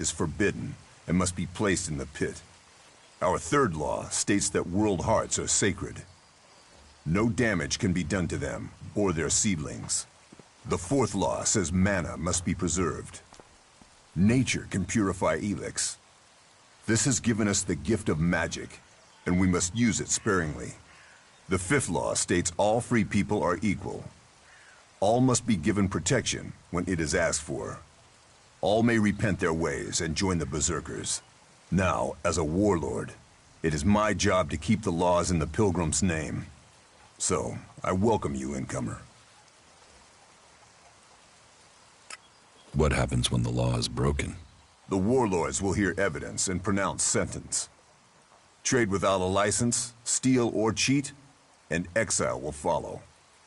is forbidden and must be placed in the pit. Our third law states that world hearts are sacred. No damage can be done to them or their seedlings. The fourth law says mana must be preserved. Nature can purify Elex. This has given us the gift of magic, and we must use it sparingly. The fifth law states all free people are equal. All must be given protection when it is asked for. All may repent their ways and join the Berserkers. Now, as a warlord, it is my job to keep the laws in the Pilgrim's name. So, I welcome you, incomer. What happens when the law is broken? The warlords will hear evidence and pronounce sentence. Trade without a license, steal or cheat, and exile will follow.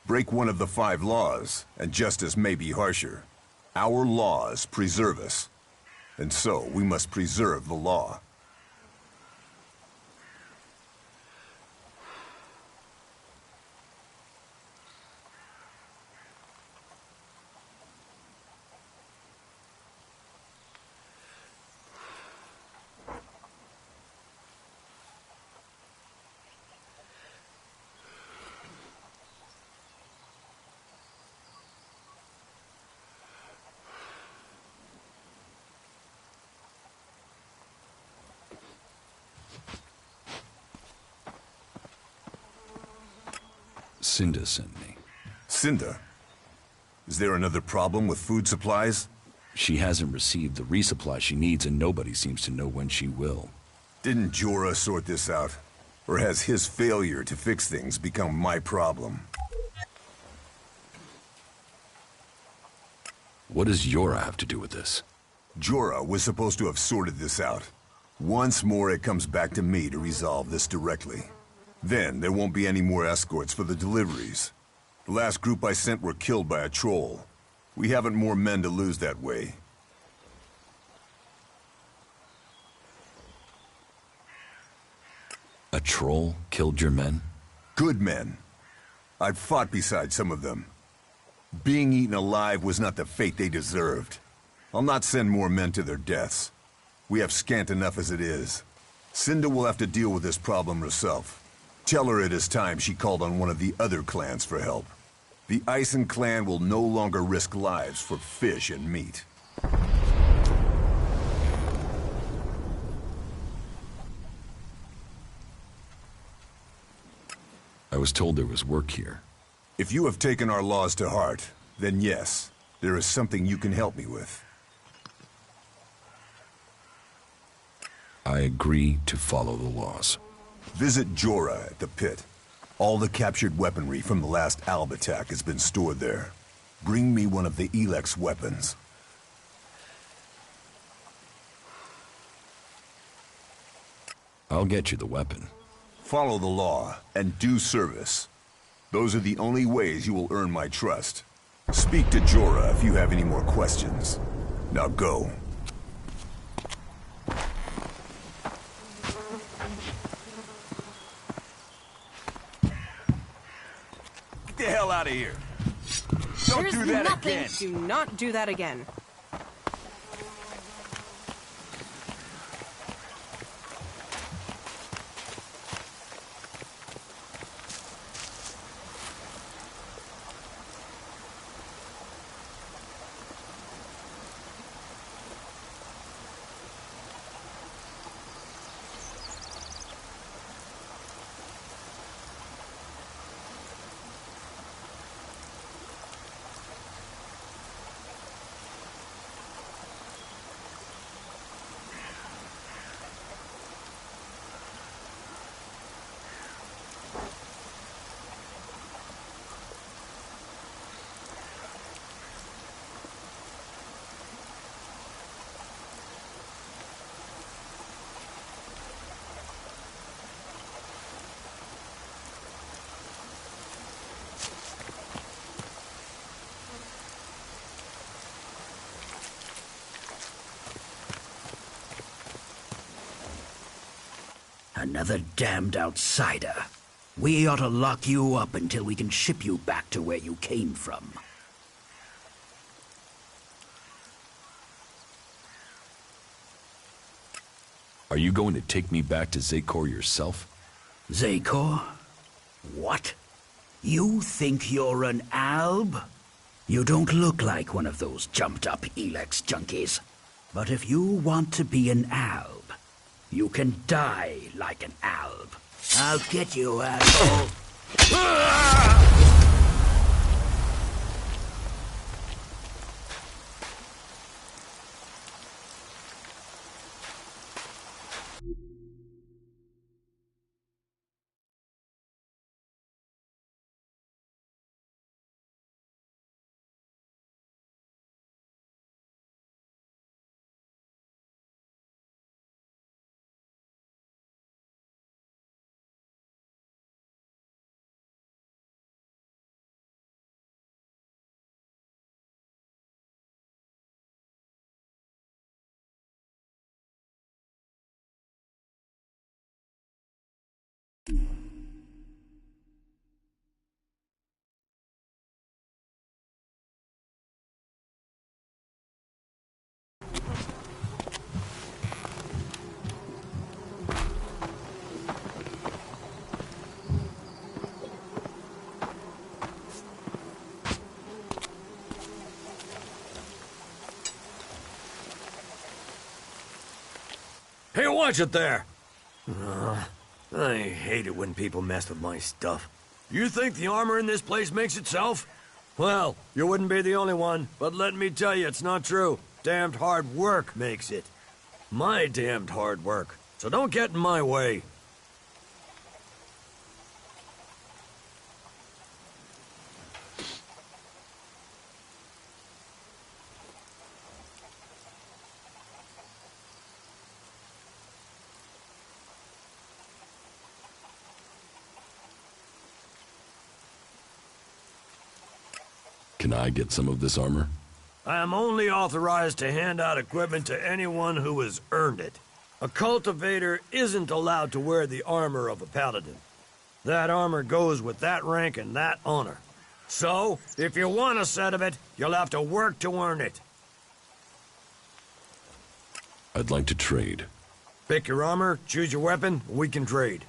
Break one of the 5 laws, and justice may be harsher. Our laws preserve us, and so we must preserve the law. Cinda sent me. Cinda? Is there another problem with food supplies? She hasn't received the resupply she needs, and nobody seems to know when she will. Didn't Jorah sort this out? Or has his failure to fix things become my problem? What does Jorah have to do with this? Jorah was supposed to have sorted this out. Once more, it comes back to me to resolve this directly. Then, there won't be any more escorts for the deliveries. The last group I sent were killed by a troll. We haven't more men to lose that way. A troll killed your men? Good men. I've fought beside some of them. Being eaten alive was not the fate they deserved. I'll not send more men to their deaths. We have scant enough as it is. Cinda will have to deal with this problem herself. Tell her it is time she called on one of the other clans for help. The Ison clan will no longer risk lives for fish and meat. I was told there was work here. If you have taken our laws to heart, then yes, there is something you can help me with. I agree to follow the laws. Visit Jorah at the pit. All the captured weaponry from the last Alb attack has been stored there. Bring me one of the Elex weapons. I'll get you the weapon. Follow the law and do service. Those are the only ways you will earn my trust. Speak to Jorah if you have any more questions. Now go. Get the hell out of here. Don't do that again. Do not do that again. Another damned outsider. We ought to lock you up until we can ship you back to where you came from. Are you going to take me back to Zakor yourself? Zakor? What? You think you're an alb? You don't look like one of those jumped-up Elex junkies. But if you want to be an alb, you can die like an alb. I'll get you, asshole. Hey, watch it there! I hate it when people mess with my stuff. You think the armor in this place makes itself? Well, you wouldn't be the only one, but let me tell you, it's not true. Damned hard work makes it. My damned hard work. So don't get in my way. Can I get some of this armor? I am only authorized to hand out equipment to anyone who has earned it. A cultivator isn't allowed to wear the armor of a paladin. That armor goes with that rank and that honor. So, if you want a set of it, you'll have to work to earn it. I'd like to trade. Pick your armor, choose your weapon, we can trade.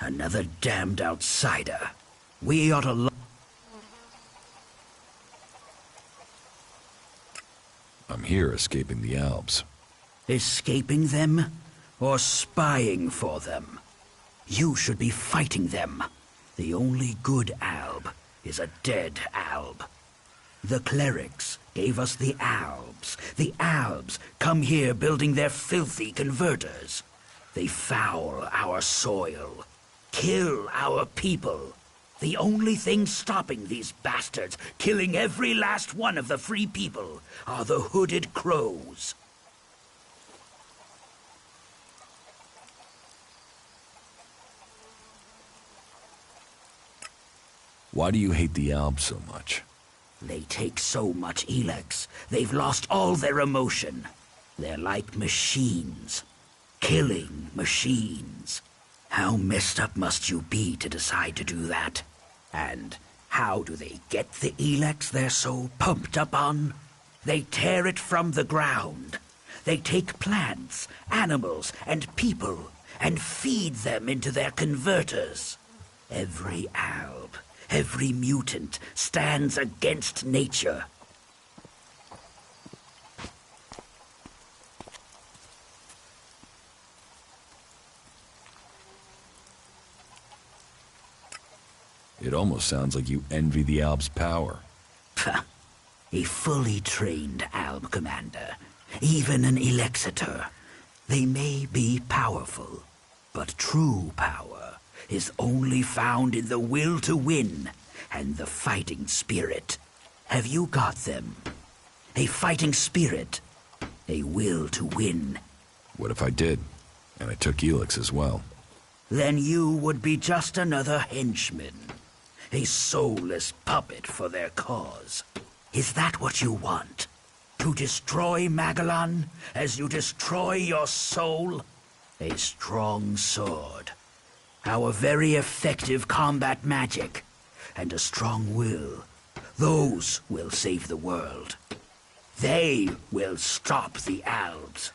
Another damned outsider. We ought to... I'm here escaping the Alps. Escaping them? Or spying for them? You should be fighting them. The only good alb is a dead alb. The clerics gave us the albs. The albs come here building their filthy converters. They foul our soil. Kill our people. The only thing stopping these bastards killing every last one of the free people are the hooded crows. Why do you hate the Alps so much? They take so much Elex, they've lost all their emotion. They're like machines. Killing machines. How messed up must you be to decide to do that? And how do they get the Elex they're so pumped up on? They tear it from the ground. They take plants, animals, and people and feed them into their converters. Every alb, every mutant stands against nature. It almost sounds like you envy the Alb's power. A fully trained alb commander, even an Elexitor. They may be powerful, but true power is only found in the will to win and the fighting spirit. Have you got them? A fighting spirit, a will to win. What if I did? And I took Elex as well. Then you would be just another henchman. A soulless puppet for their cause. Is that what you want? To destroy Magellan as you destroy your soul? A strong sword. Our very effective combat magic. And a strong will. Those will save the world. They will stop the Albs.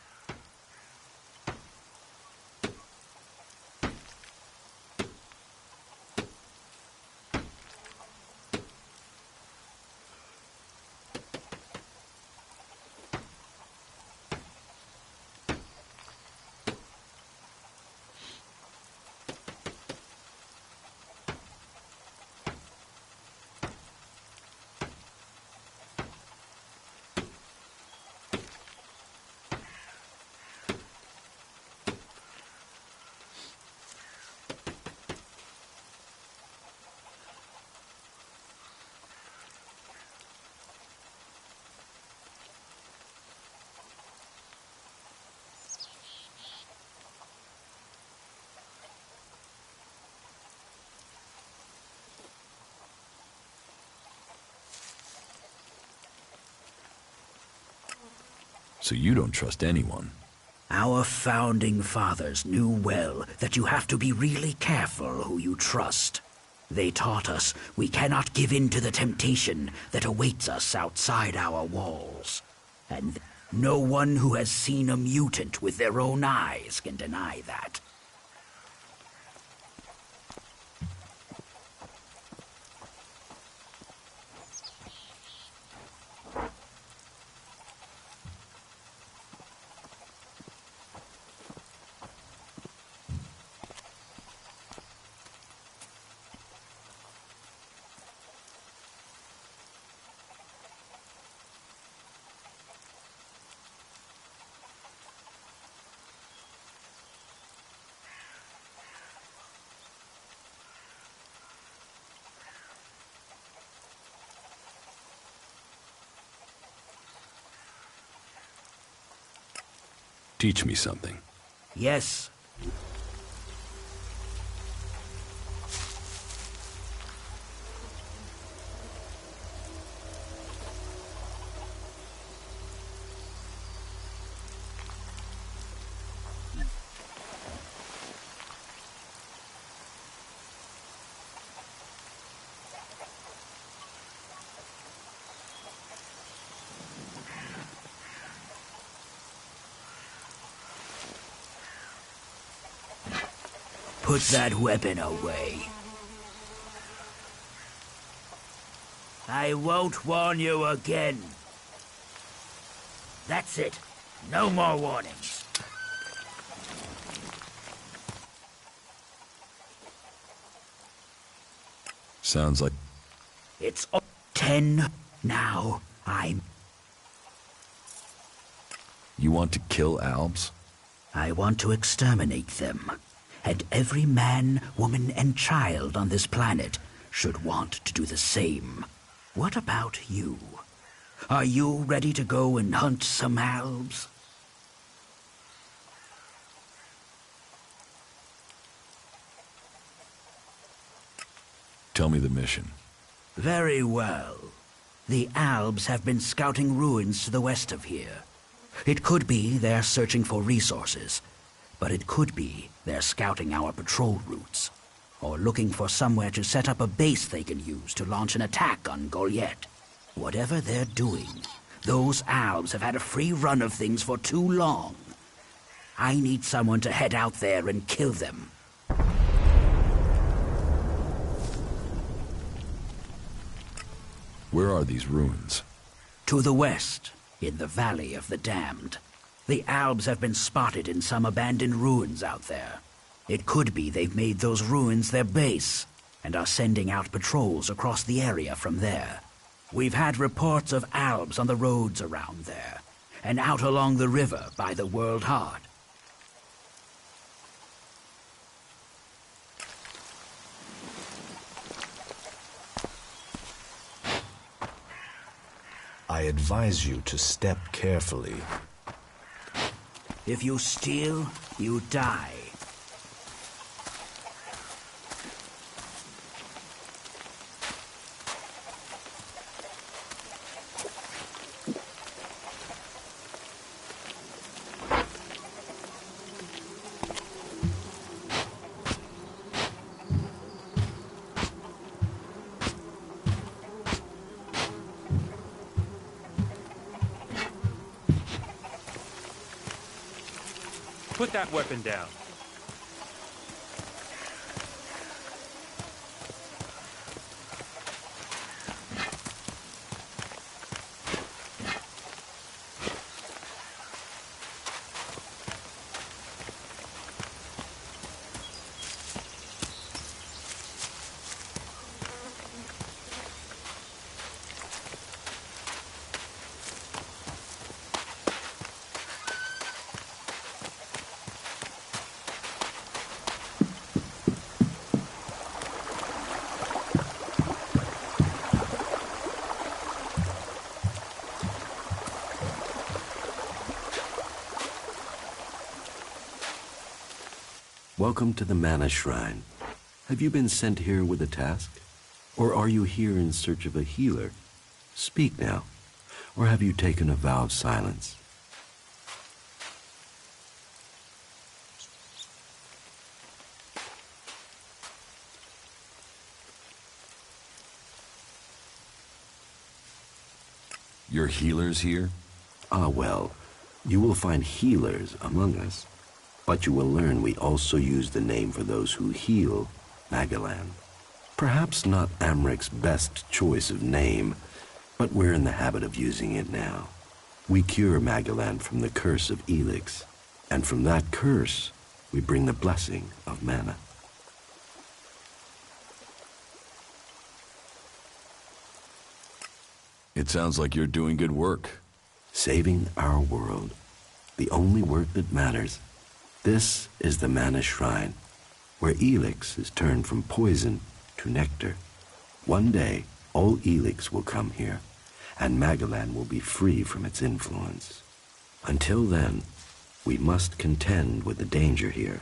So you don't trust anyone. Our founding fathers knew well that you have to be really careful who you trust. They taught us we cannot give in to the temptation that awaits us outside our walls. And no one who has seen a mutant with their own eyes can deny that. Teach me something. Yes. Put that weapon away. I won't warn you again. That's it. No more warnings. Sounds like... It's 10 now. You want to kill Albs? I want to exterminate them. And every man, woman, and child on this planet should want to do the same. What about you? Are you ready to go and hunt some Albs? Tell me the mission. Very well. The Albs have been scouting ruins to the west of here. It could be they're searching for resources, but it could be they're scouting our patrol routes, or looking for somewhere to set up a base they can use to launch an attack on Goliath. Whatever they're doing, Those Albs have had a free run of things for too long. I need someone to head out there and kill them. Where are these ruins? To the west, in the Valley of the Damned. The Albs have been spotted in some abandoned ruins out there. It could be they've made those ruins their base, and are sending out patrols across the area from there. We've had reports of Albs on the roads around there, and out along the river by the World Heart. I advise you to step carefully. If you steal, you die. Put that weapon down. Welcome to the Mana Shrine. Have you been sent here with a task? Or are you here in search of a healer? Speak now. Or have you taken a vow of silence? Your healers here? Ah, well, you will find healers among us. But you will learn we also use the name for those who heal, Magalan. Perhaps not Amric's best choice of name, but we're in the habit of using it now. We cure Magalan from the curse of Elex, and from that curse, we bring the blessing of mana. It sounds like you're doing good work. Saving our world, the only work that matters. This is the Mana Shrine, where Elex is turned from poison to nectar. One day, all Elex will come here, and Magalan will be free from its influence. Until then, we must contend with the danger here.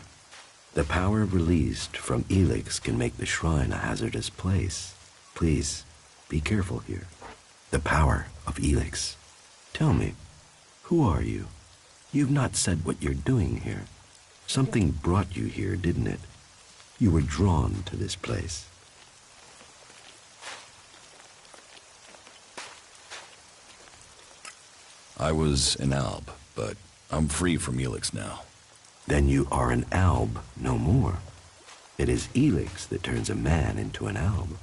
The power released from Elex can make the shrine a hazardous place. Please, be careful here. The power of Elex. Tell me, who are you? You've not said what you're doing here. Something brought you here, didn't it? You were drawn to this place. I was an Alb, but I'm free from Elex now. Then you are an Alb no more. It is Elex that turns a man into an Alb.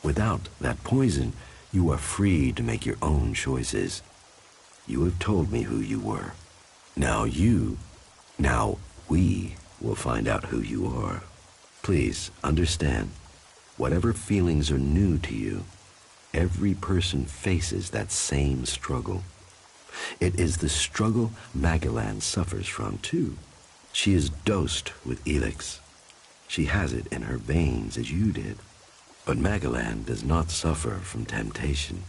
Without that poison, you are free to make your own choices. You have told me who you were. Now we will find out who you are. Please understand, whatever feelings are new to you, every person faces that same struggle. It is the struggle Magalan suffers from, too. She is dosed with Elex. She has it in her veins as you did. But Magalan does not suffer from temptation.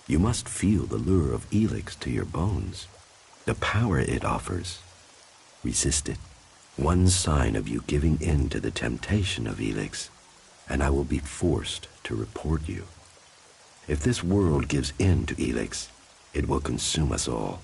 You must feel the lure of Elex to your bones, the power it offers. Resist it. One sign of you giving in to the temptation of Elex, and I will be forced to report you. If this world gives in to Elex, it will consume us all.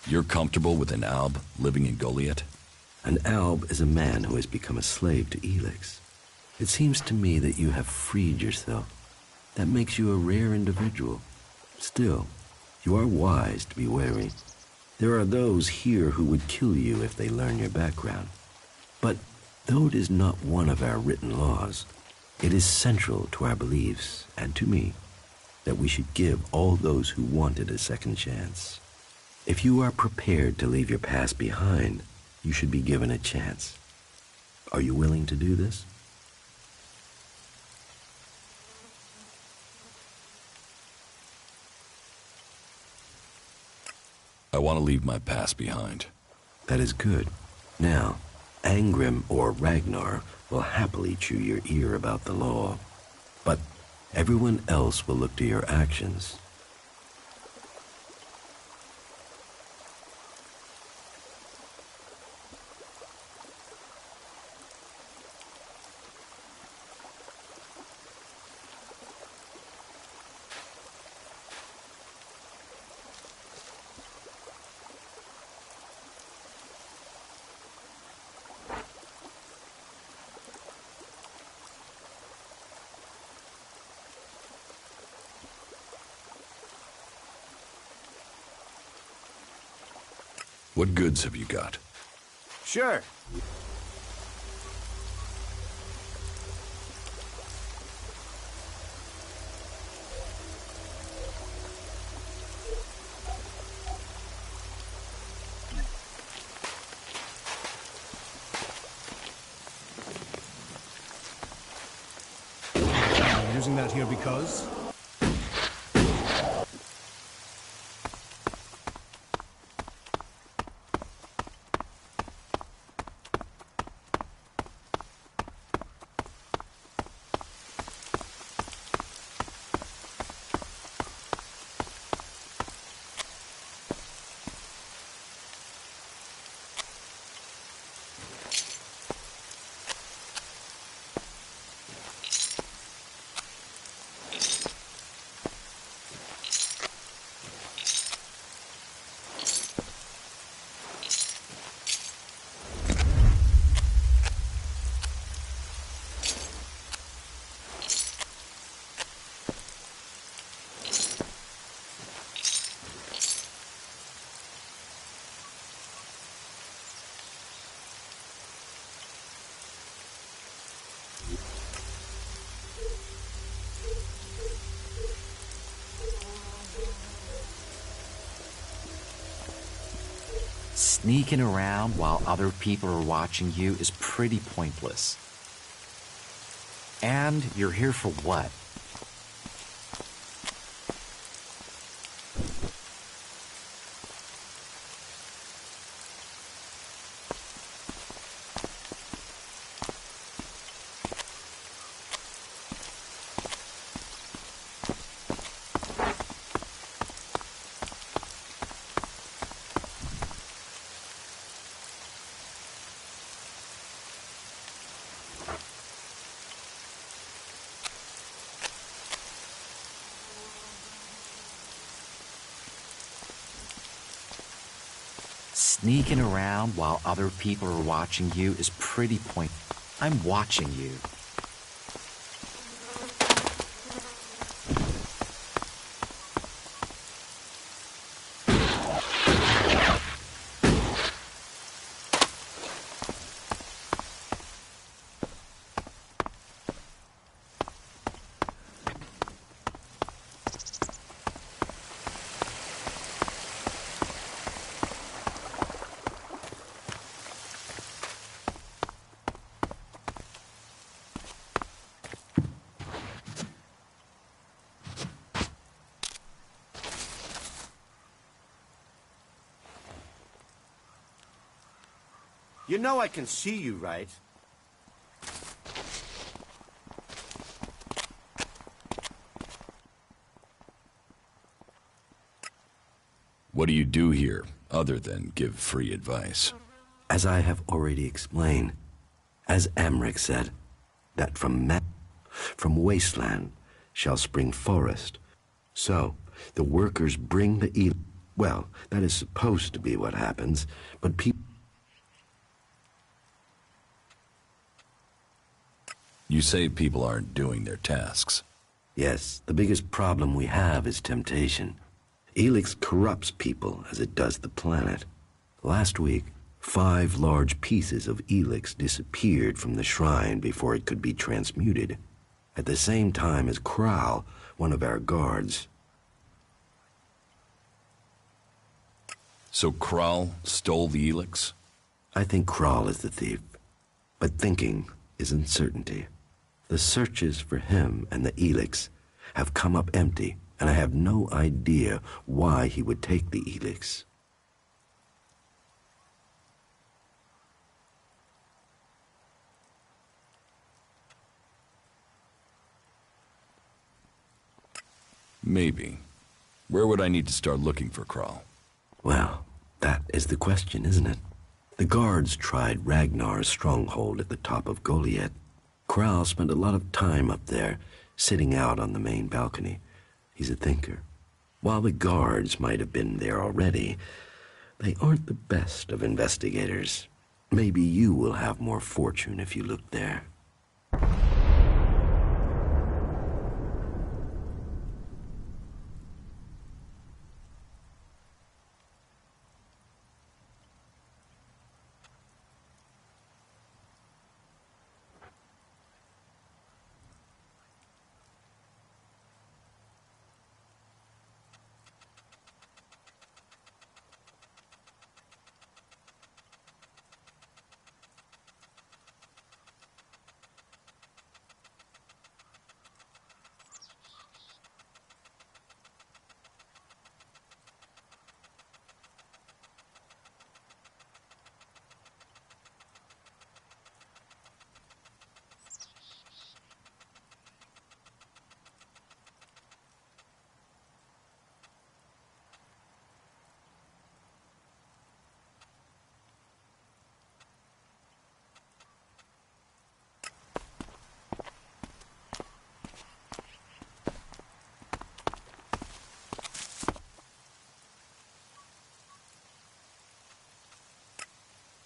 You're comfortable with an Alb living in Goliath? An Alb is a man who has become a slave to Elex. It seems to me that you have freed yourself. That makes you a rare individual. Still, you are wise to be wary. There are those here who would kill you if they learn your background. But though it is not one of our written laws, it is central to our beliefs, and to me, that we should give all those who want it a second chance. If you are prepared to leave your past behind, you should be given a chance. Are you willing to do this? I want to leave my past behind. That is good. Now, Angrim or Ragnar will happily chew your ear about the law, but everyone else will look to your actions. What goods have you got? Sure. I'm using that here because... Sneaking around while other people are watching you is pretty pointless. And you're here for what? Sneaking around while other people are watching you is pretty pointless. I'm watching you. You know I can see you, right? What do you do here, other than give free advice? As I have already explained, as Amric said, that from wasteland shall spring forest. So, the workers bring the Well, that is supposed to be what happens, but people... You say people aren't doing their tasks. Yes, the biggest problem we have is temptation. Elex corrupts people as it does the planet. Last week, 5 large pieces of Elex disappeared from the shrine before it could be transmuted, at the same time as Kral, one of our guards. So Kral stole the Elex? I think Kral is the thief, but thinking is uncertainty. The searches for him and the Elex have come up empty, and I have no idea why he would take the Elex. Maybe. Where would I need to start looking for Kral? Well, that is the question, isn't it? The guards tried Ragnar's stronghold at the top of Goliath. Kral spent a lot of time up there, sitting out on the main balcony. He's a thinker. While the guards might have been there already, they aren't the best of investigators. Maybe you will have more fortune if you look there.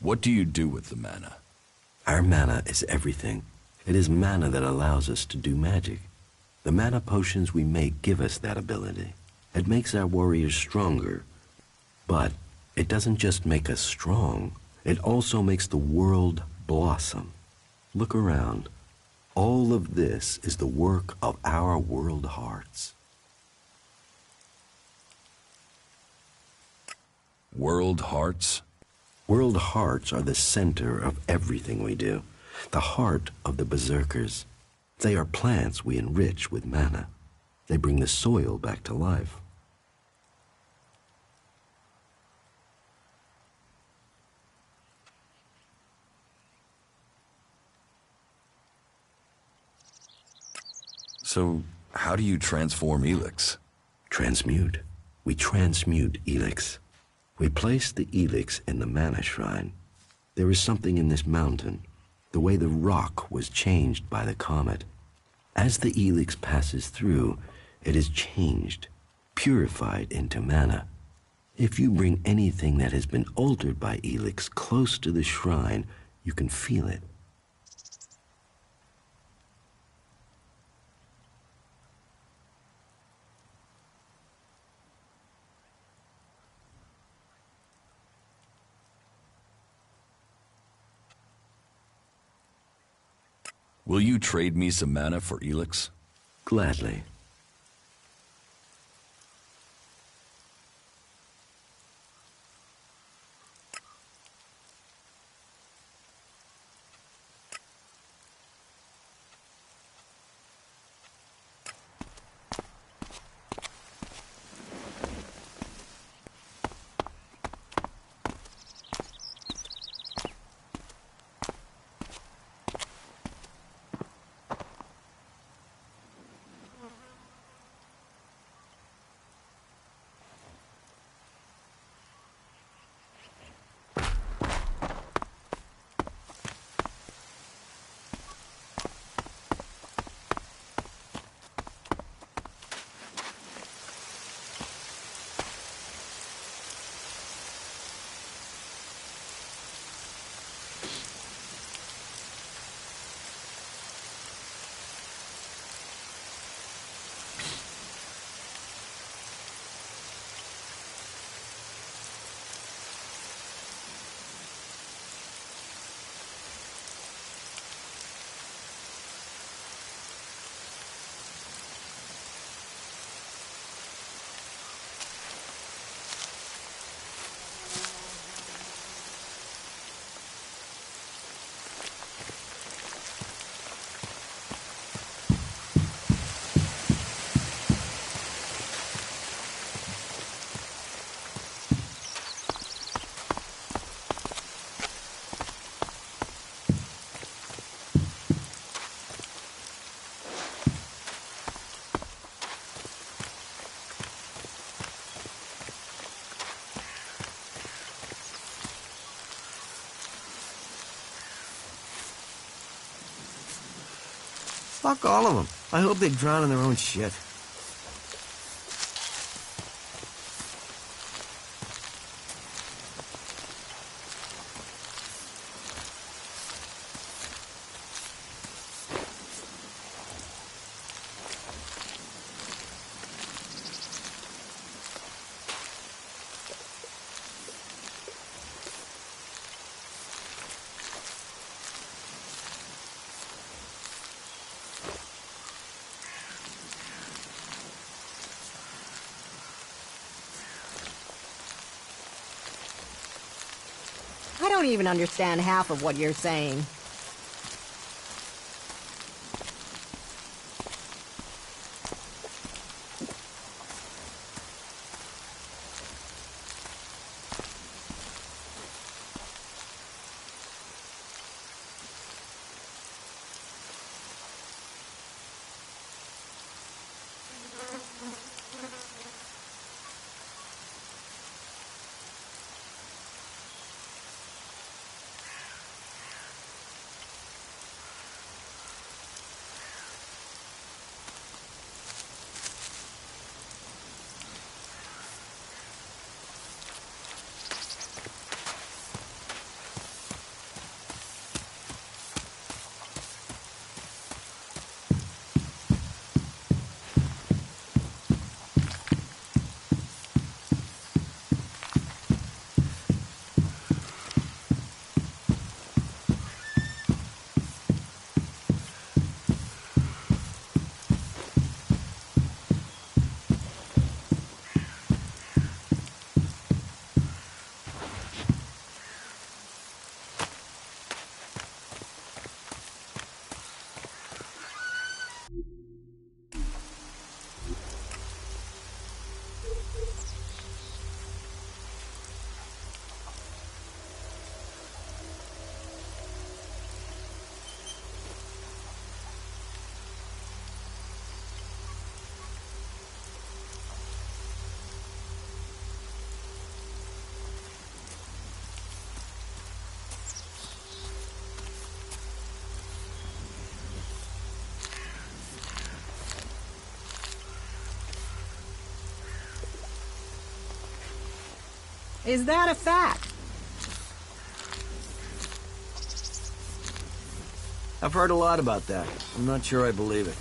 What do you do with the mana? Our mana is everything. It is mana that allows us to do magic. The mana potions we make give us that ability. It makes our warriors stronger. But it doesn't just make us strong. It also makes the world blossom. Look around. All of this is the work of our world hearts. World hearts? World hearts are the center of everything we do. The heart of the berserkers. They are plants we enrich with mana. They bring the soil back to life. So, how do you transform Elex? Transmute. We transmute Elex. We place the Elex in the mana shrine. There is something in this mountain, the way the rock was changed by the comet. As the Elex passes through, it is changed, purified into mana. If you bring anything that has been altered by Elex close to the shrine, you can feel it. Will you trade me some mana for Elex? Gladly. Fuck all of them. I hope they drown in their own shit. I don't even understand half of what you're saying. Is that a fact? I've heard a lot about that. I'm not sure I believe it.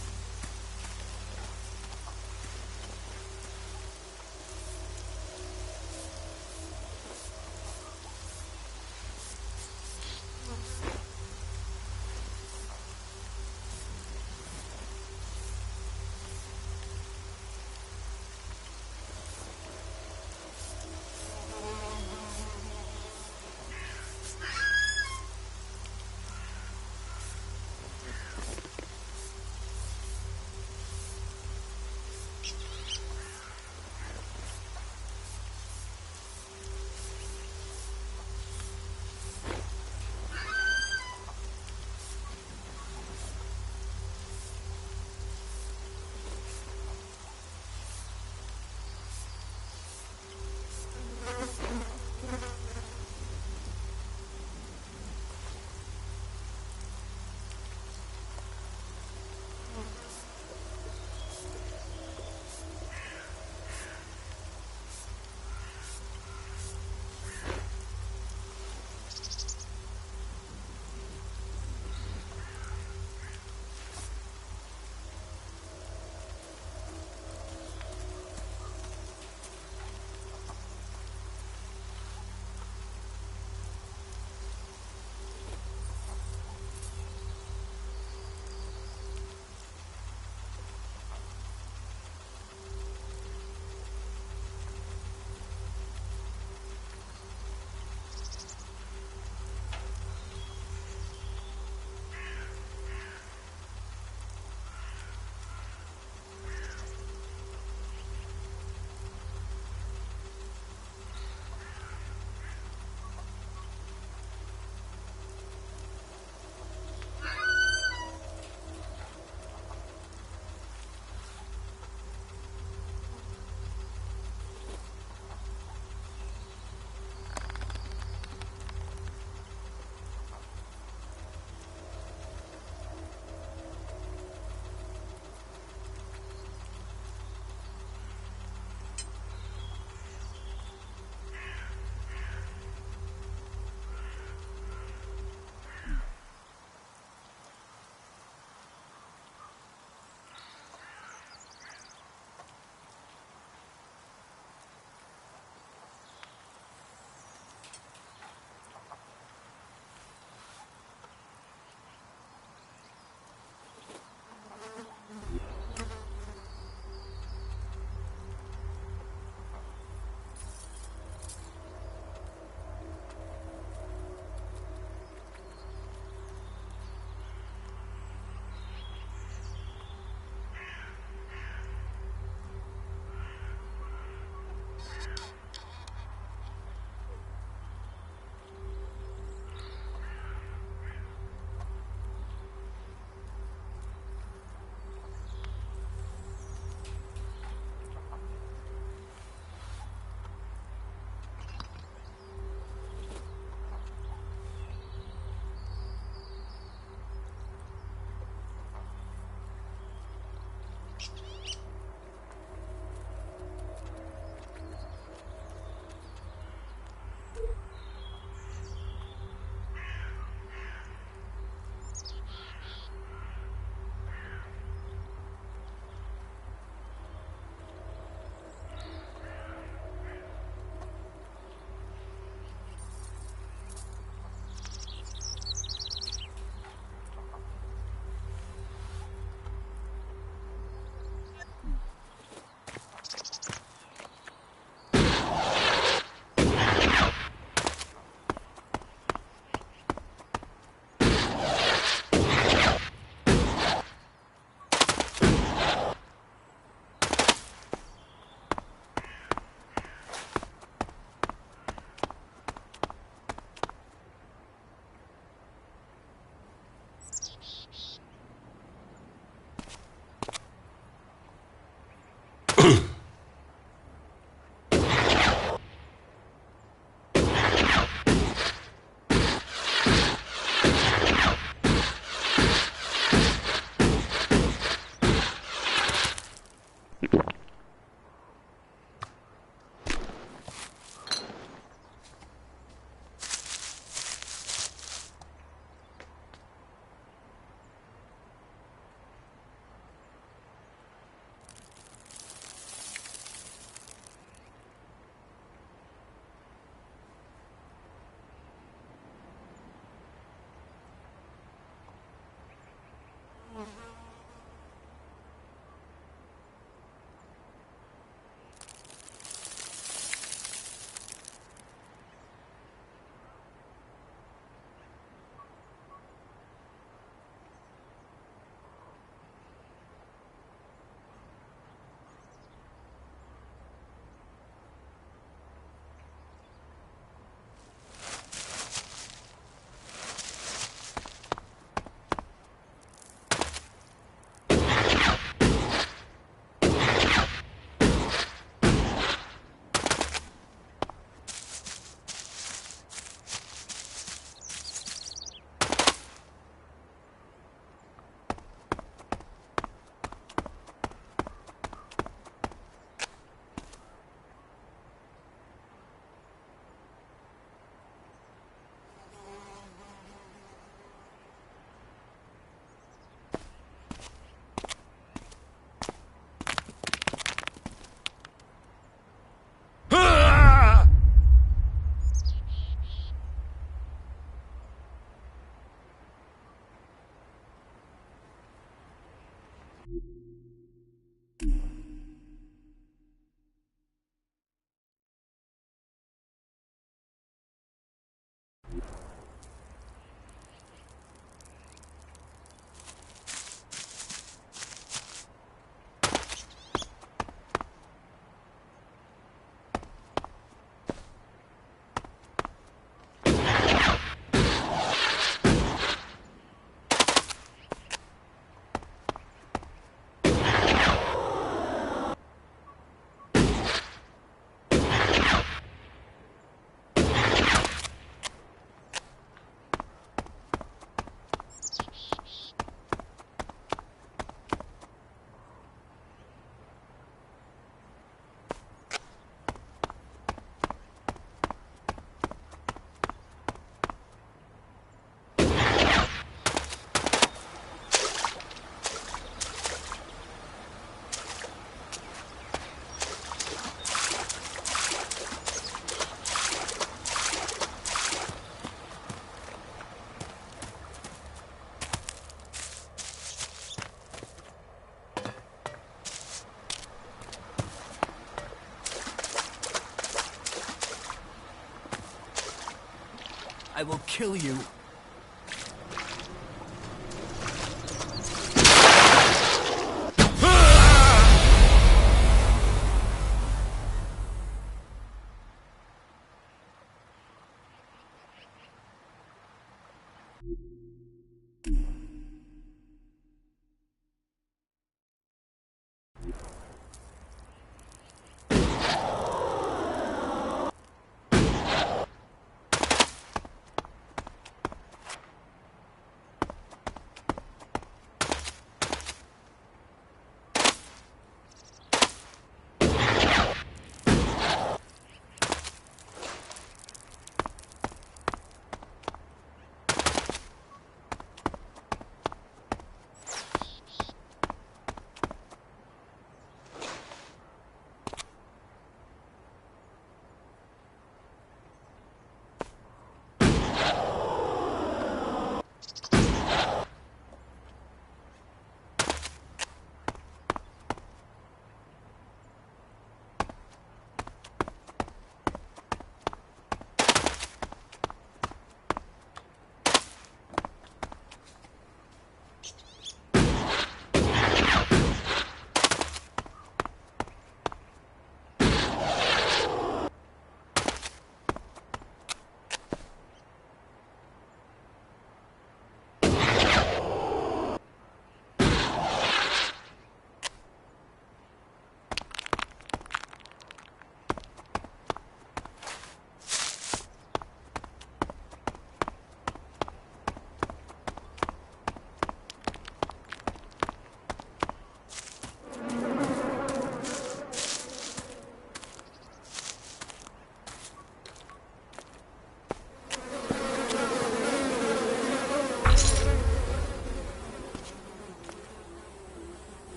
I will kill you.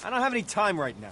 I don't have any time right now.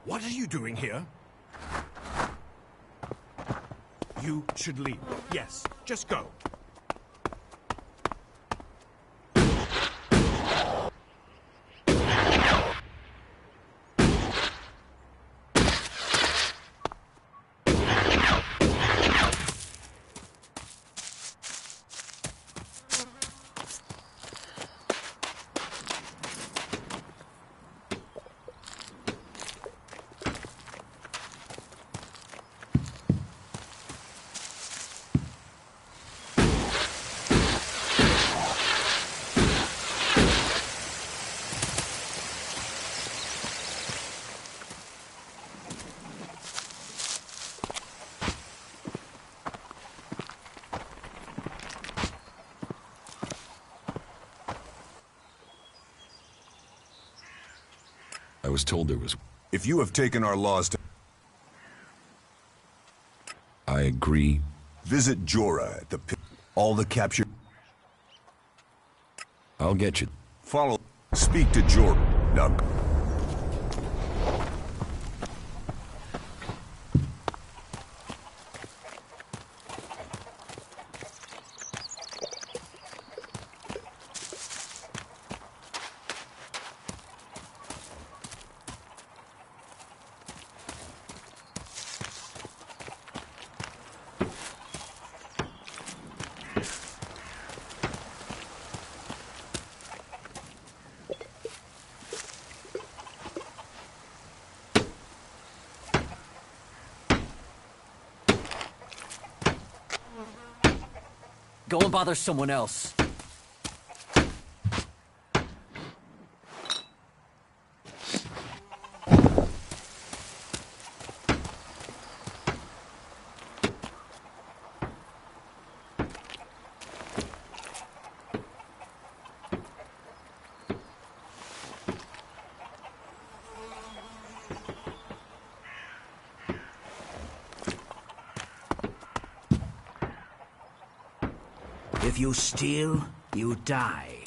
What are you doing here? You should leave. Yes, just go. I was told there was... If you have taken our laws to... I agree. Visit Jorah at the pit. All the captured... I'll get you. Follow. Speak to Jorah. Now... Go and bother someone else. If you steal, you die.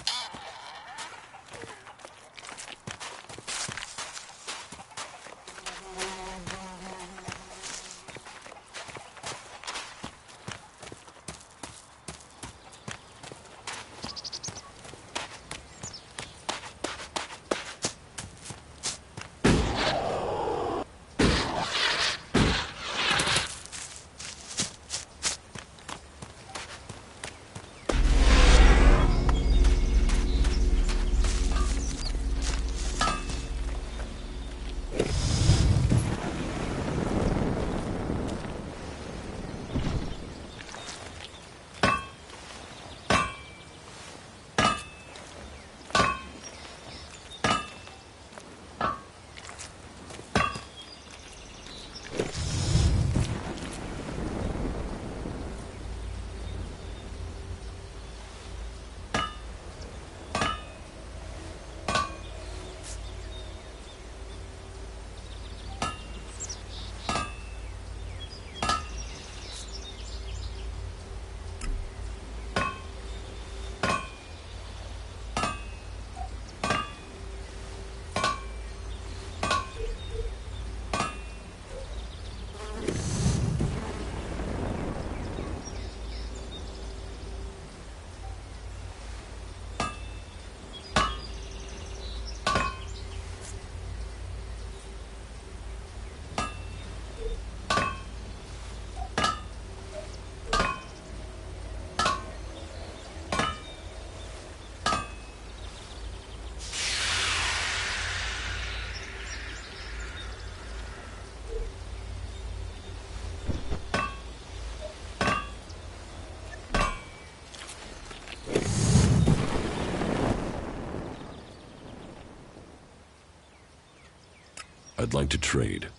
I'd like to trade.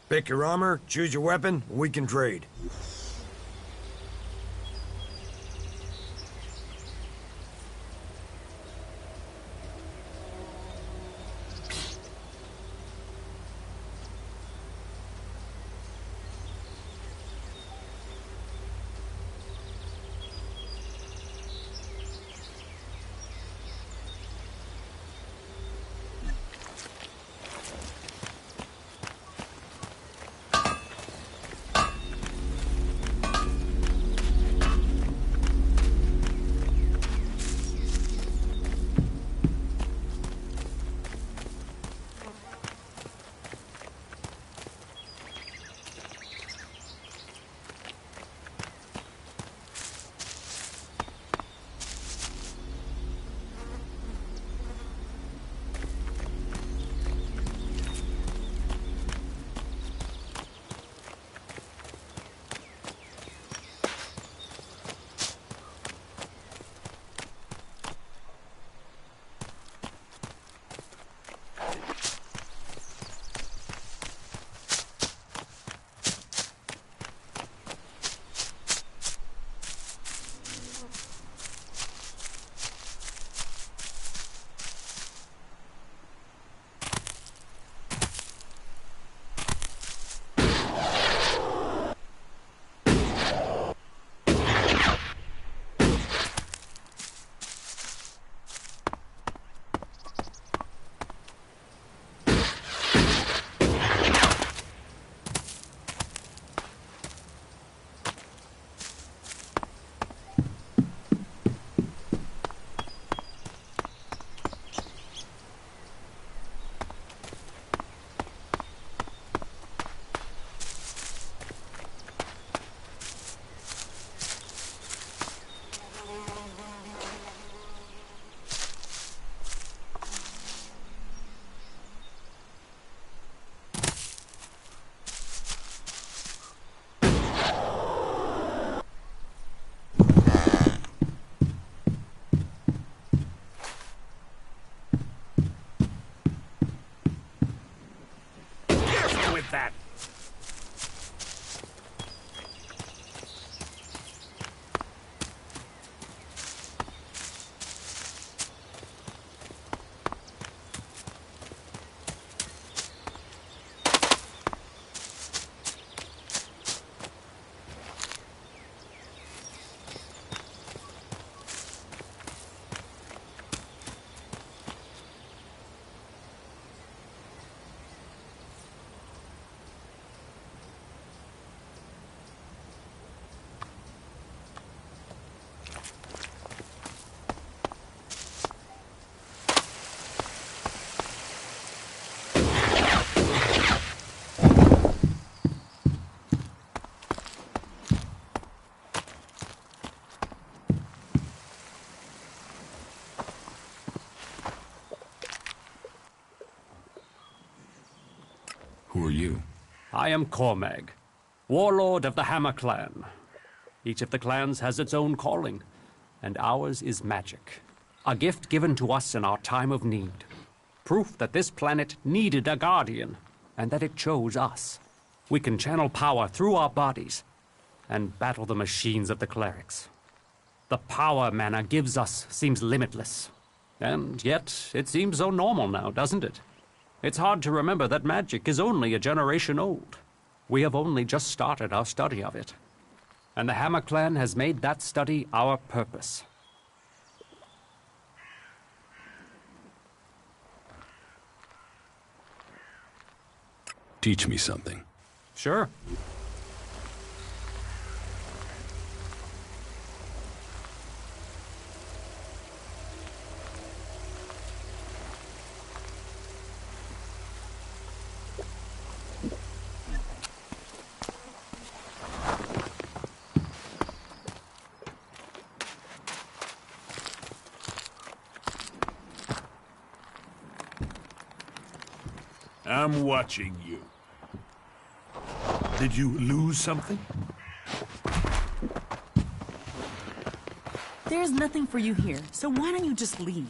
Pick your armor, choose your weapon, we can trade. That. Who are you? I am Cormag, warlord of the Hammer Clan. Each of the clans has its own calling, and ours is magic. A gift given to us in our time of need. Proof that this planet needed a guardian, and that it chose us. We can channel power through our bodies, and battle the machines of the clerics. The power mana gives us seems limitless. And yet, it seems so normal now, doesn't it? It's hard to remember that magic is only a generation old. We have only just started our study of it. And the Hammer Clan has made that study our purpose. Teach me something. Sure. I'm watching you. Did you lose something? There's nothing for you here, so why don't you just leave?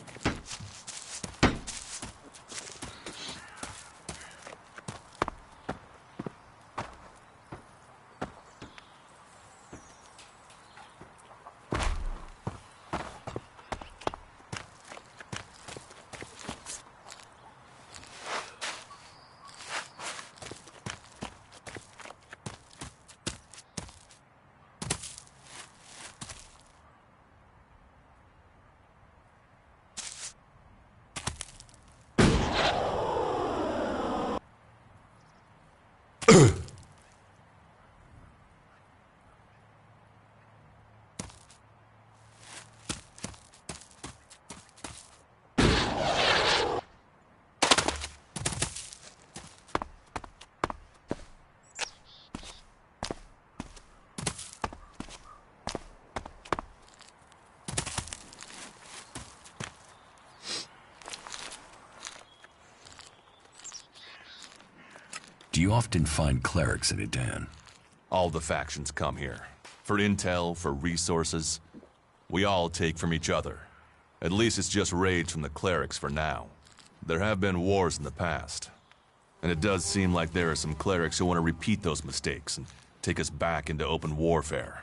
Do you often find clerics in Edan? All the factions come here. For intel, for resources. We all take from each other. At least it's just raids from the clerics for now. There have been wars in the past. And it does seem like there are some clerics who want to repeat those mistakes and take us back into open warfare.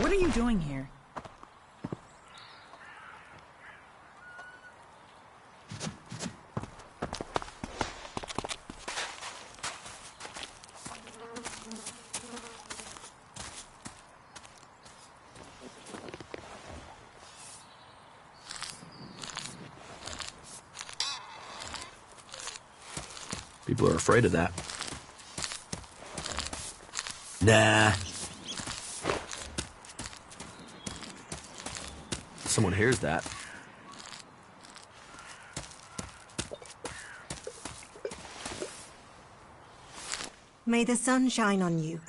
What are you doing here? People are afraid of that. Nah. Someone hears that. May the sun shine on you.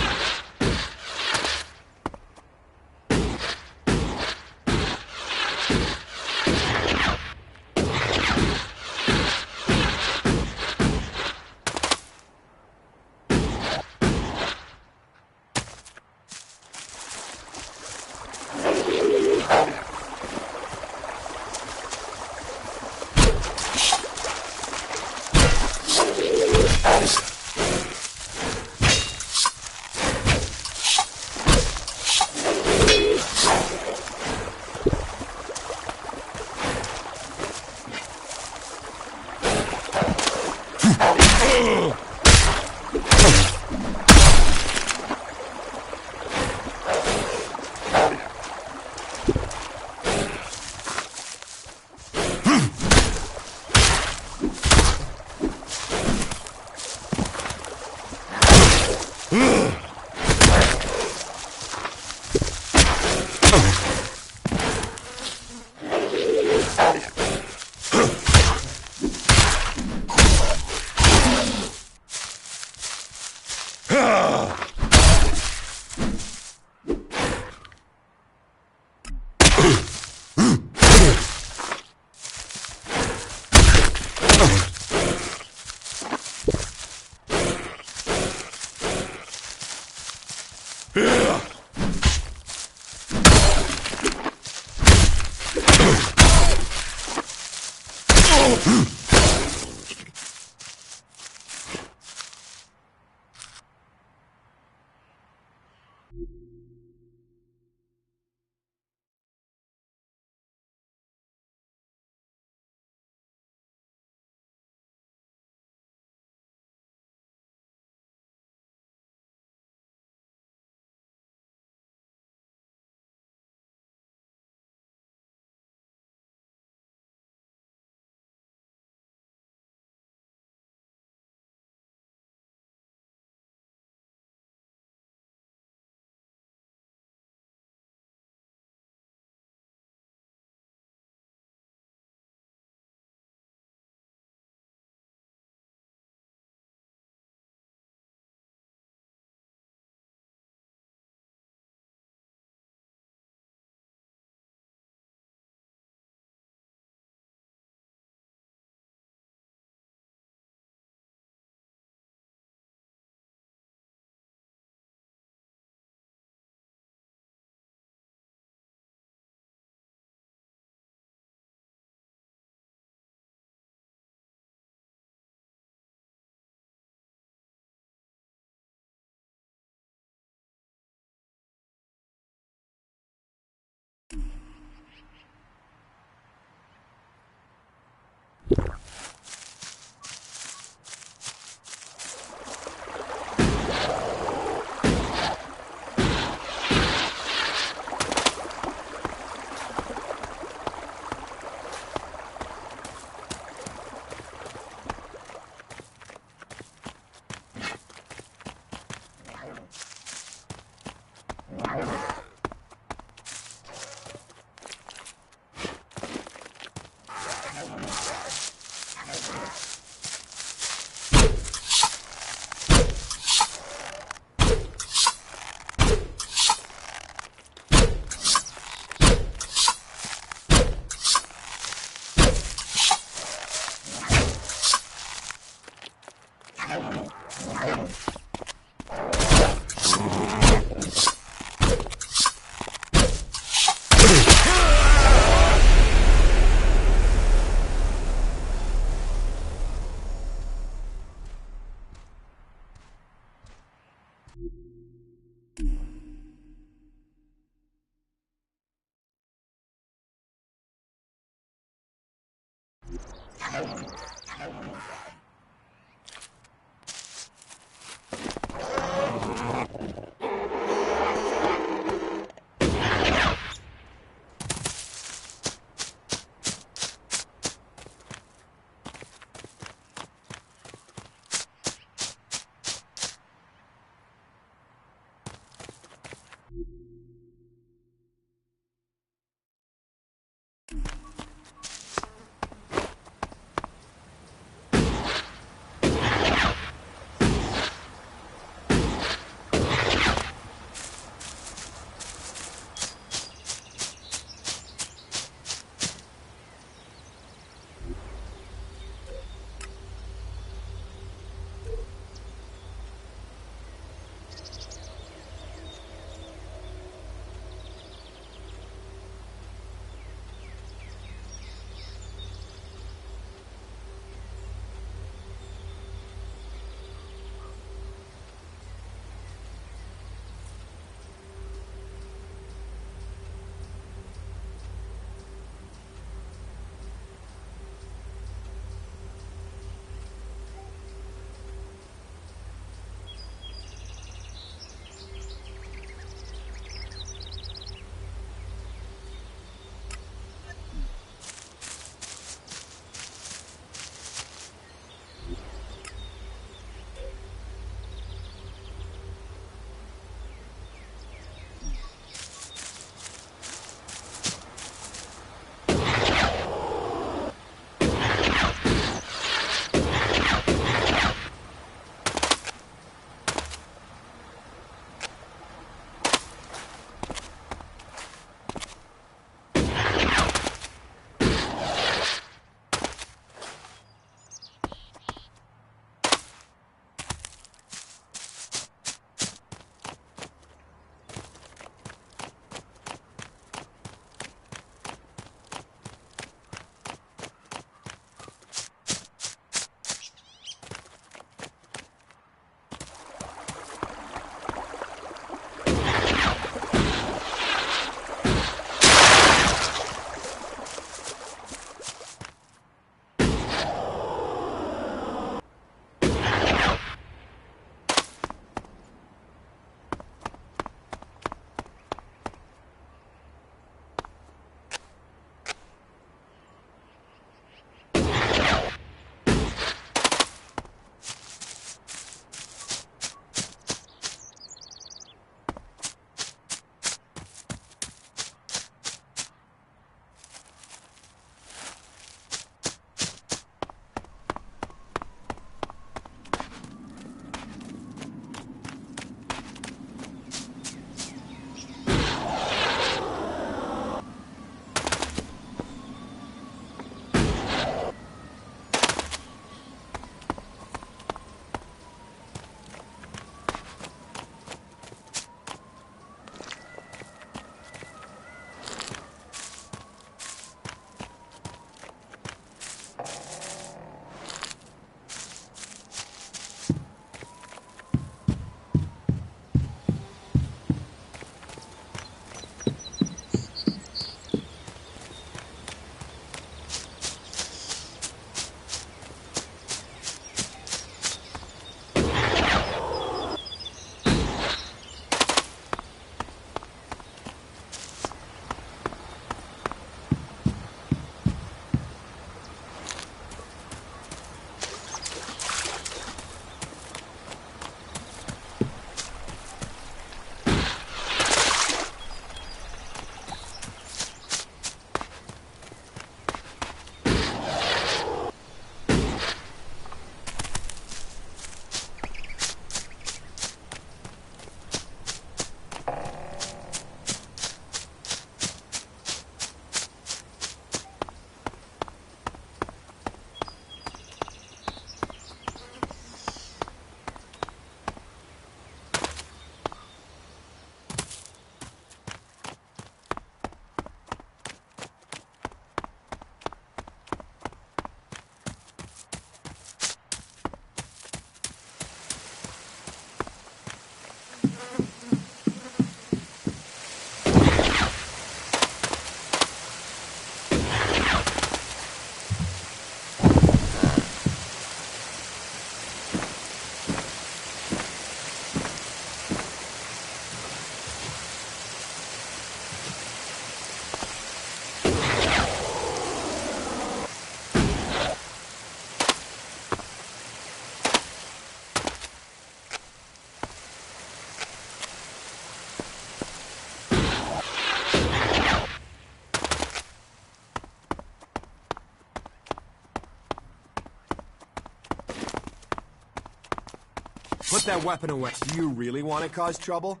Put that weapon away. Do you really want to cause trouble?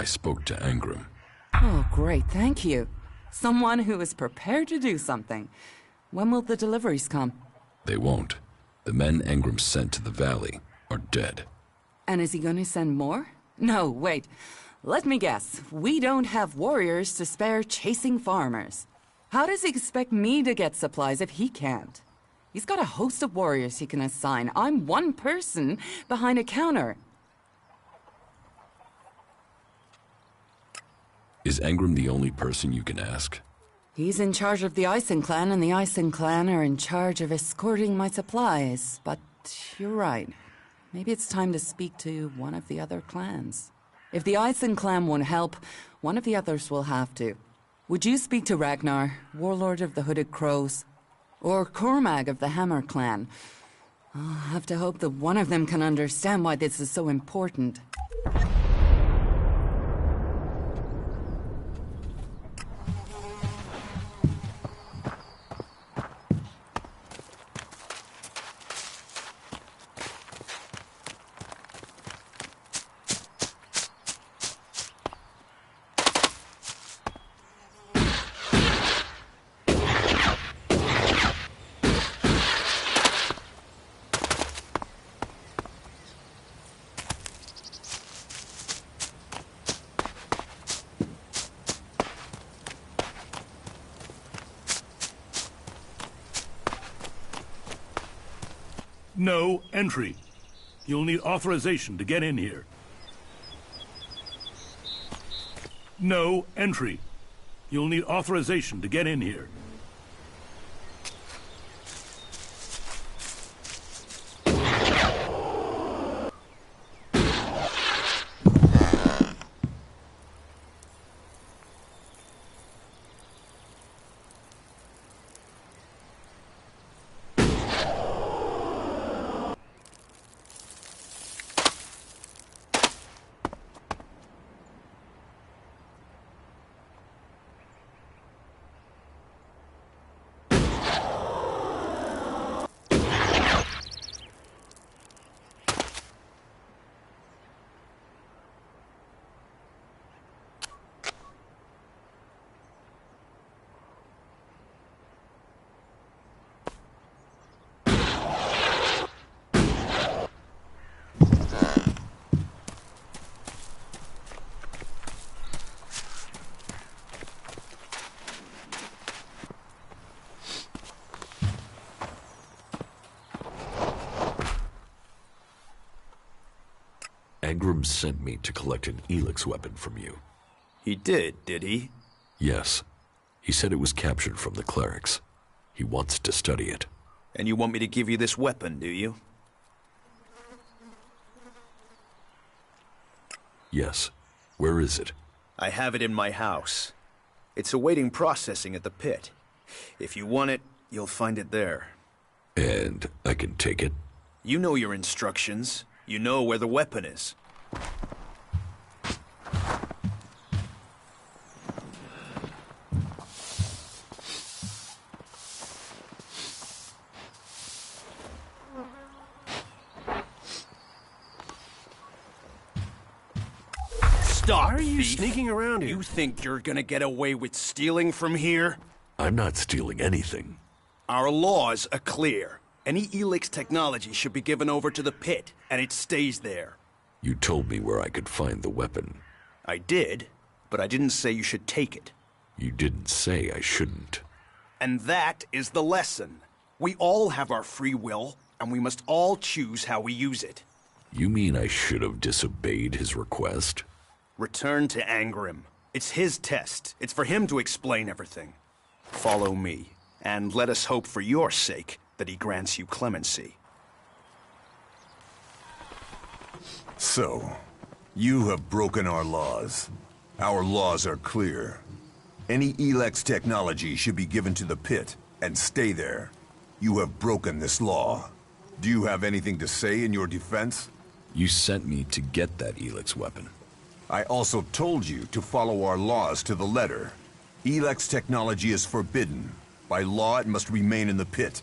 I spoke to Angram. Oh, great, thank you. Someone who is prepared to do something. When will the deliveries come? They won't. The men Angram sent to the valley are dead. And is he going to send more? No, wait. Let me guess. We don't have warriors to spare chasing farmers. How does he expect me to get supplies if he can't? He's got a host of warriors he can assign. I'm one person behind a counter. Is Angram the only person you can ask? He's in charge of the Ison clan, and the Ison clan are in charge of escorting my supplies. But you're right. Maybe it's time to speak to one of the other clans. If the Ison clan won't help, one of the others will have to. Would you speak to Ragnar, warlord of the Hooded Crows? Or Cormag of the Hammer clan? I'll have to hope that one of them can understand why this is so important. No entry. You'll need authorization to get in here. No entry. You'll need authorization to get in here. Angram sent me to collect an Elex weapon from you. He did he? Yes. He said it was captured from the clerics. He wants to study it. And you want me to give you this weapon, do you? Yes. Where is it? I have it in my house. It's awaiting processing at the pit. If you want it, you'll find it there. And I can take it? You know your instructions. You know where the weapon is. Stop, Why are you thief. sneaking around here? You think you're gonna get away with stealing from here? I'm not stealing anything. Our laws are clear. Any Elex technology should be given over to the pit, and it stays there. You told me where I could find the weapon. I did, but I didn't say you should take it. You didn't say I shouldn't. And that is the lesson. We all have our free will, and we must all choose how we use it. You mean I should have disobeyed his request? Return to Angram. It's his test. It's for him to explain everything. Follow me. And let us hope for your sake that he grants you clemency. So, you have broken our laws. Our laws are clear. Any Elex technology should be given to the pit and stay there. You have broken this law. Do you have anything to say in your defense? You sent me to get that Elex weapon. I also told you to follow our laws to the letter. Elex technology is forbidden. By law, it must remain in the pit.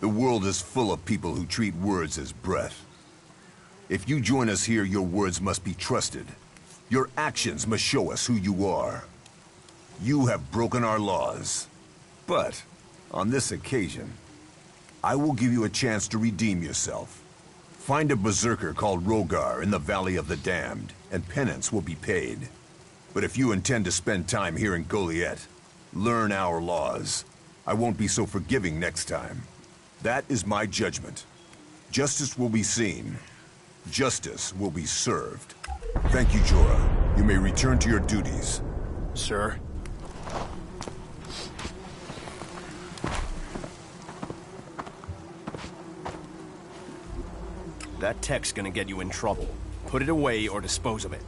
The world is full of people who treat words as breath. If you join us here, your words must be trusted. Your actions must show us who you are. You have broken our laws. But, on this occasion, I will give you a chance to redeem yourself. Find a berserker called Rogar in the Valley of the Damned, and penance will be paid. But if you intend to spend time here in Goliath, learn our laws. I won't be so forgiving next time. That is my judgment. Justice will be seen. Justice will be served. Thank you, Jorah. You may return to your duties. Sir? That tech's gonna get you in trouble. Put it away or dispose of it.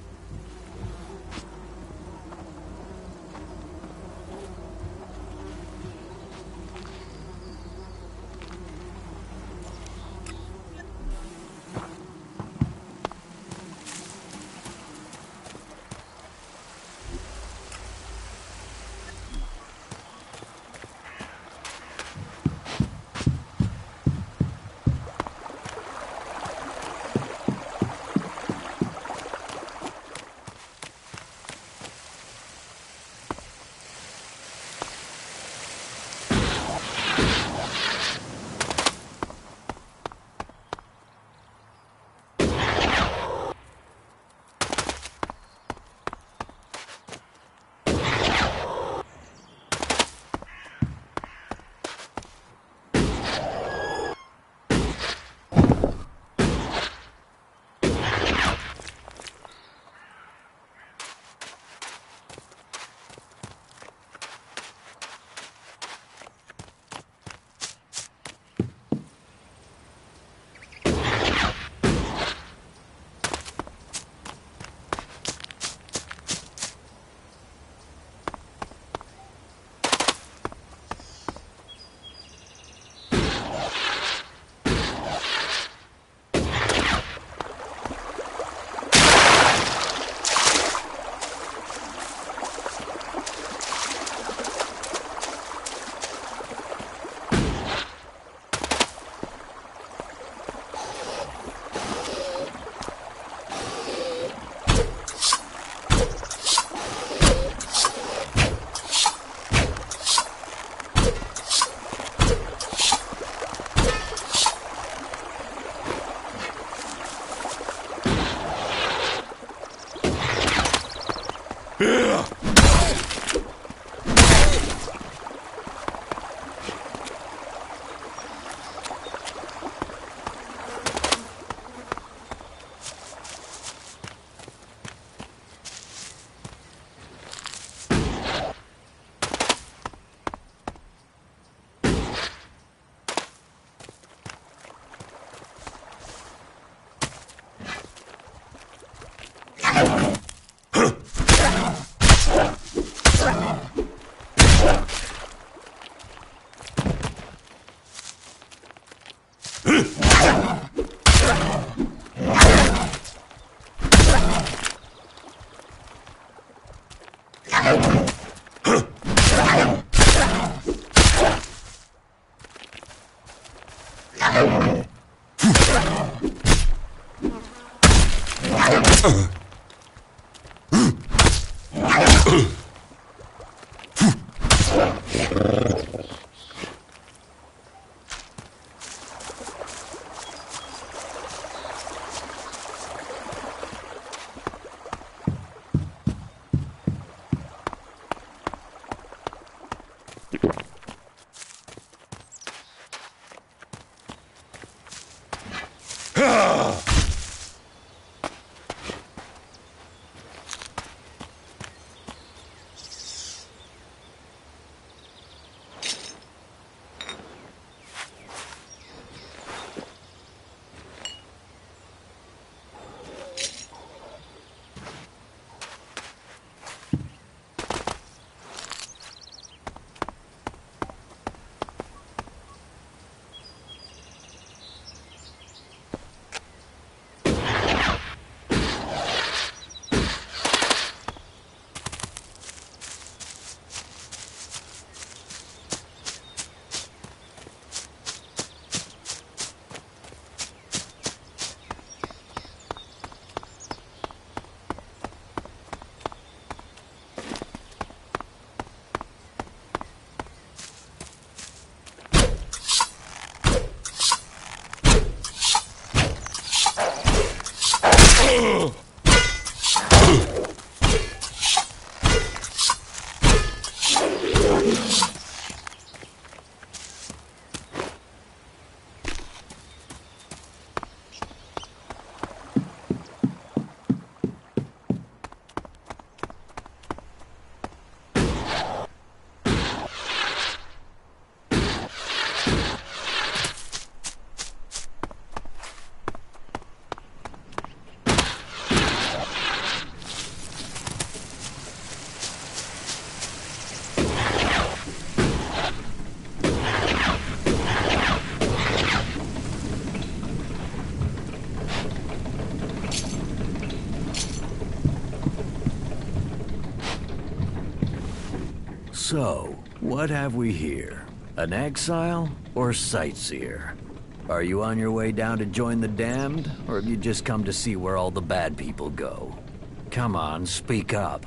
So, what have we here? An exile or sightseer? Are you on your way down to join the damned, or have you just come to see where all the bad people go? Come on, speak up.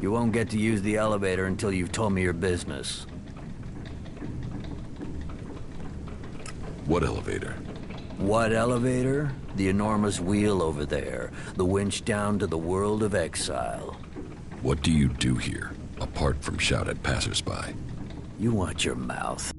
You won't get to use the elevator until you've told me your business. What elevator? What elevator? The enormous wheel over there. The winch down to the world of exile. What do you do here, apart from shout at passersby? You watch your mouth.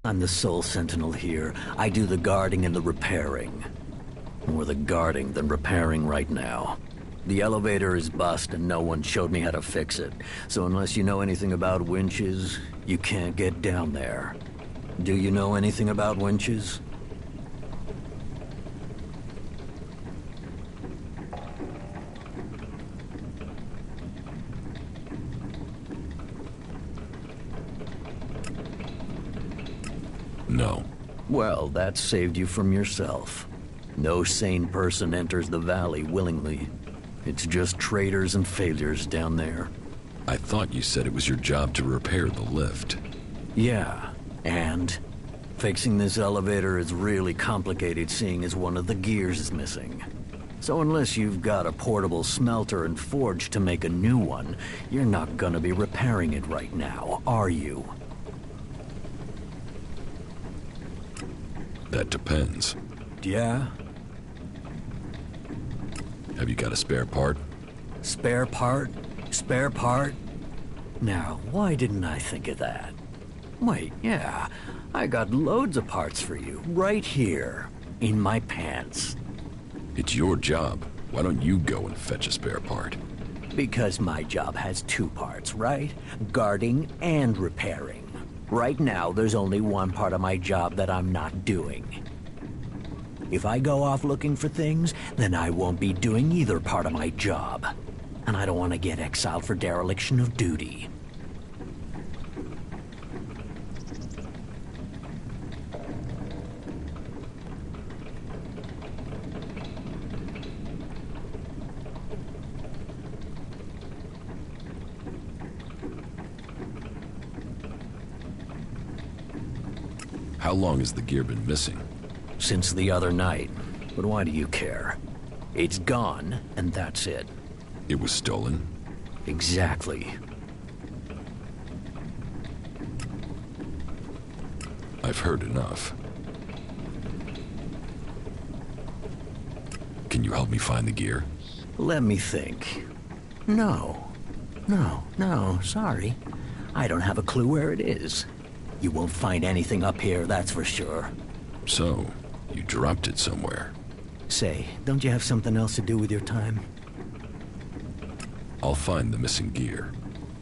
I'm the sole sentinel here. I do the guarding and the repairing. More the guarding than repairing right now. The elevator is bust and no one showed me how to fix it. So unless you know anything about winches, you can't get down there. Do you know anything about winches? No. Well, that saved you from yourself. No sane person enters the valley willingly. It's just traitors and failures down there. I thought you said it was your job to repair the lift. Yeah, and? Fixing this elevator is really complicated seeing as one of the gears is missing. So unless you've got a portable smelter and forge to make a new one, you're not gonna be repairing it right now, are you? That depends. Yeah? Have you got a spare part? Spare part? Spare part? Now, why didn't I think of that? Wait, yeah, I got loads of parts for you, right here, in my pants. It's your job. Why don't you go and fetch a spare part? Because my job has two parts, right? Guarding and repairing. Right now, there's only one part of my job that I'm not doing. If I go off looking for things, then I won't be doing either part of my job. And I don't want to get exiled for dereliction of duty. How long has the gear been missing? Since the other night. But why do you care? It's gone, and that's it. It was stolen? Exactly. I've heard enough. Can you help me find the gear? Let me think. No, sorry. I don't have a clue where it is. You won't find anything up here, that's for sure. So, you dropped it somewhere. Say, don't you have something else to do with your time? I'll find the missing gear.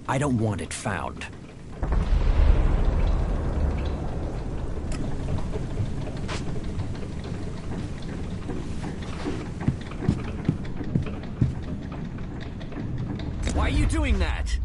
I don't want it found. Why are you doing that?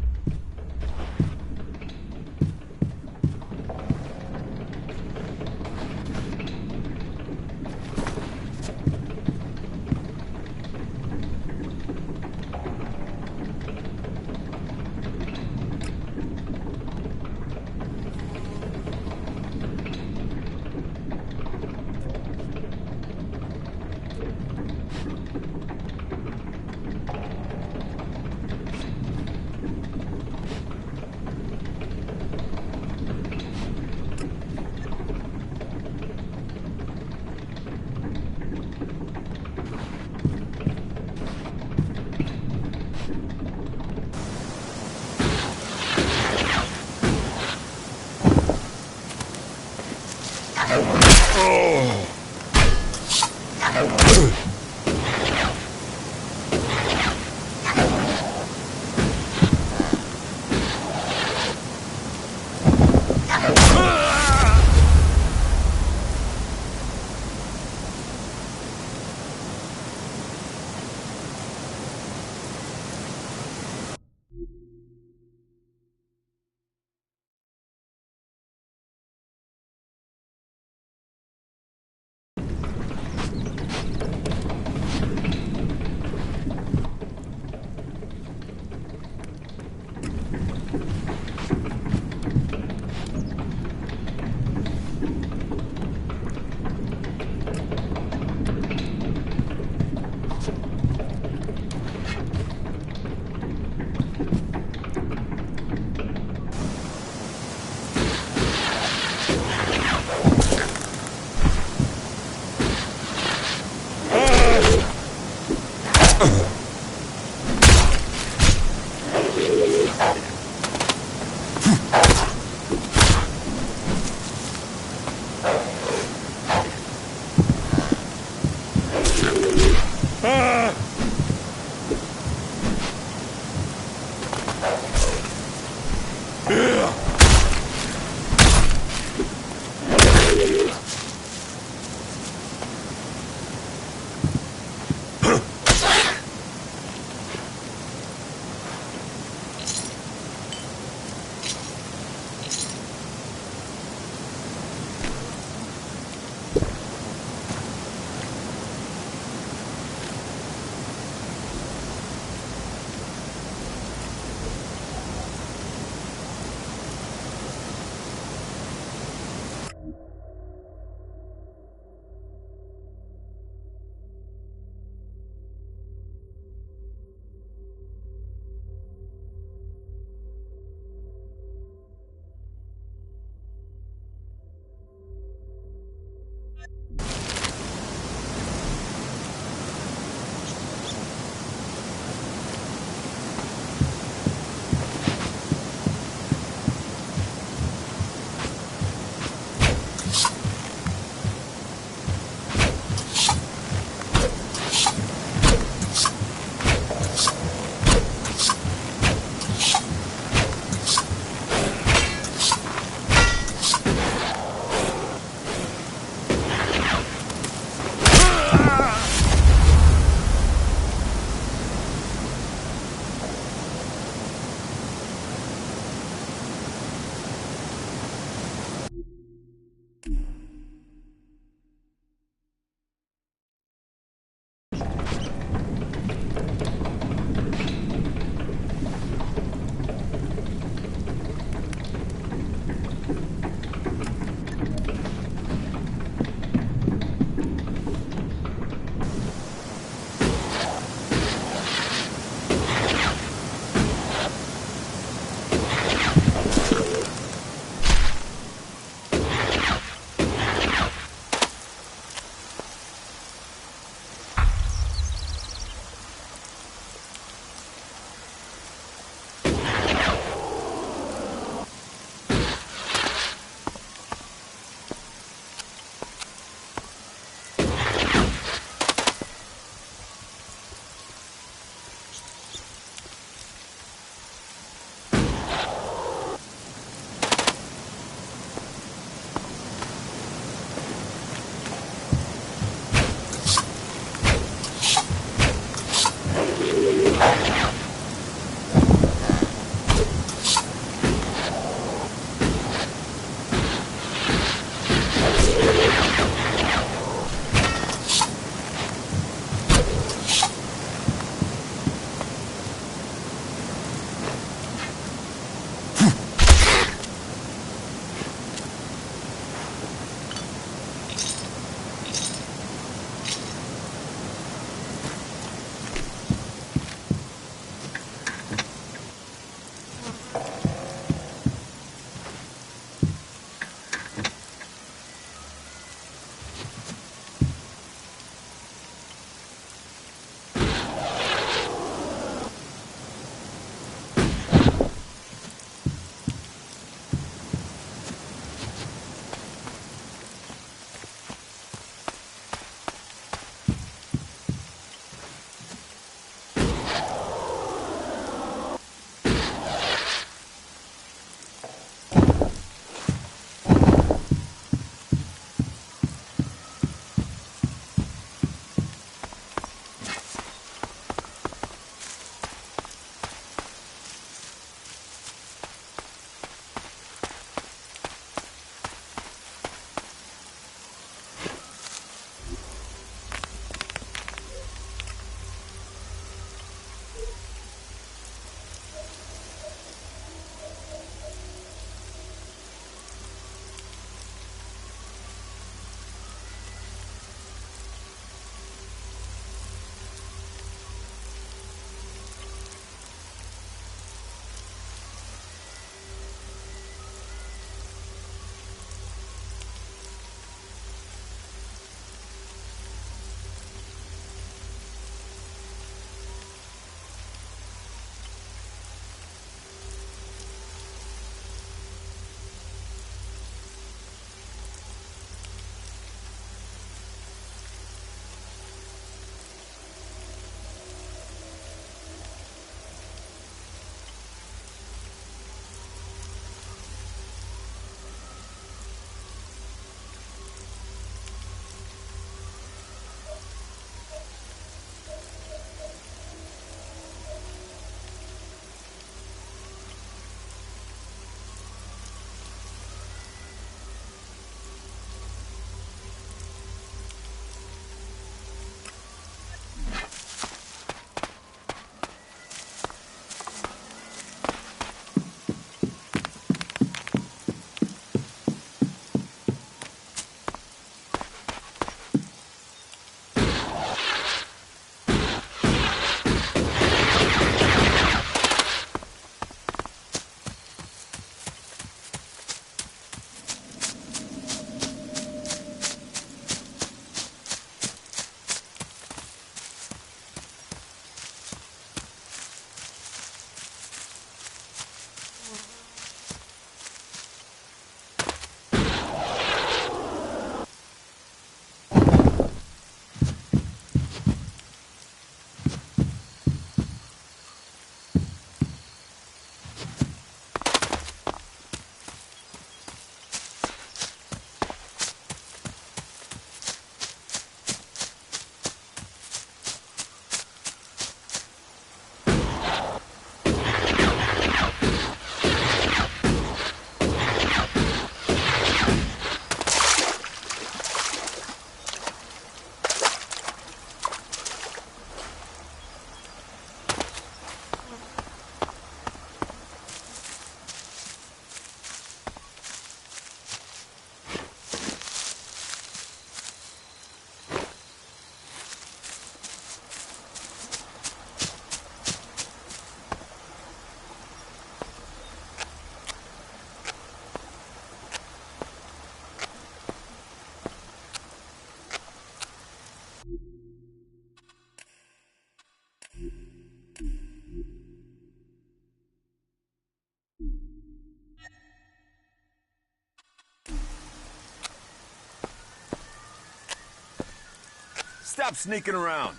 Stop sneaking around.